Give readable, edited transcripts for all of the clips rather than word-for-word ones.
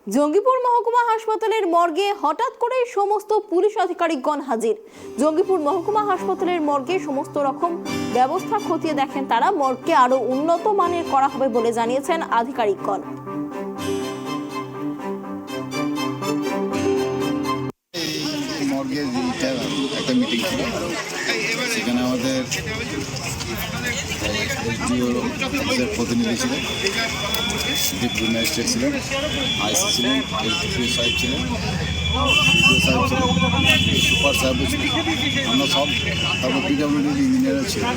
জঙ্গিপুর মহকুমা হাসপাতালের মর্গে হঠাৎ করে সমস্ত পুলিশ আধিকারিকগণ হাজির। জঙ্গিপুর মহকুমা হাসপাতালের মর্গে সমস্ত রকম ব্যবস্থা খতিয়ে দেখেন তারা। মর্গকে আরো উন্নত মানের করা হবে বলে জানিয়েছেন আধিকারিকগণ। মর্গের একটা মিটিং ছিল, সেখানে আমাদের এসডিও প্রতিনিধি ছিলেন, ডেপুটি ম্যাজিস্ট্রেট ছিলেন, আইসি ছিলেন, এসডিপিও সাহেব ছিলেন, বিডিও সাহেব ছিলেন, সুপার সাহেবও ছিলেন, আমরা সব, তারপর পিডব্লিউডির ইঞ্জিনিয়ারও ছিলেন।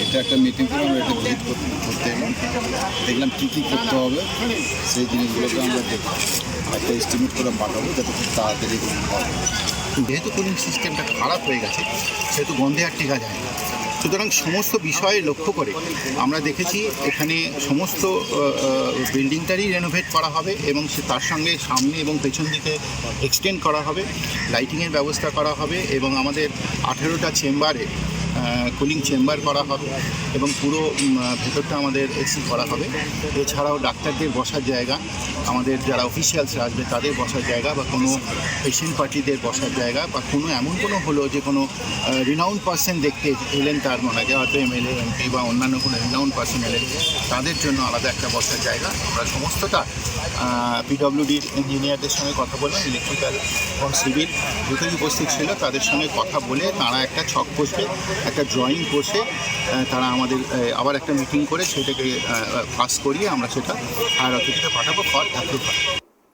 এটা একটা মিটিং করে আমরা এটা ভিজিট করতে এলাম, দেখলাম কী কী করতে হবে সেই জিনিসগুলোকে আমরা একটা এস্টিমেট করে পাঠাবো যাতে খুব তাড়াতাড়ি হয়। যেহেতু কুলিং সিস্টেমটা খারাপ হয়ে গেছে সেহেতু গন্ধে আর টেকা যায় না। সুতরাং সমস্ত বিষয়ে লক্ষ্য করে আমরা দেখেছি এখানে সমস্ত বিল্ডিংটারই রেনোভেট করা হবে এবং তার সঙ্গে সামনে এবং পেছন দিকে এক্সটেন্ড করা হবে, লাইটিংয়ের ব্যবস্থা করা হবে এবং আমাদের 18টা চেম্বারে কুলিং চেম্বার করা হবে এবং পুরো ভেতরটা আমাদের এসি করা হবে। এছাড়াও ডাক্তারদের বসার জায়গা, আমাদের যারা অফিসিয়ালসরা আসবে তাদের বসার জায়গা, বা কোনো পেশেন্ট পার্টিদের বসার জায়গা, বা কোনো এমন কোনো হলো যে কোনো রিনাউন্ড পার্সন দেখতে এলেন, তার মনে হয় হয়তো এমএলএ এমপি বা অন্যান্য কোনো রিনাউন্ড পার্সন এলেন, তাদের জন্য আলাদা একটা বসার জায়গা। আমরা সমস্তটা পিডব্লিউডির ইঞ্জিনিয়ারদের সঙ্গে কথা বললাম, ইলেকট্রিক্যাল এবং সিভিল দুটোই উপস্থিত ছিল, তাদের সঙ্গে কথা বলে তারা একটা ছক কষবে, একটা ড্রয়িং কষে তারা আমাদের আবার একটা মিটিং করে সেটাকে পাস করিয়ে আমরা সেটা হায়ার অথরিটিতে পাঠাবো ফর অ্যাপ্রুভাল।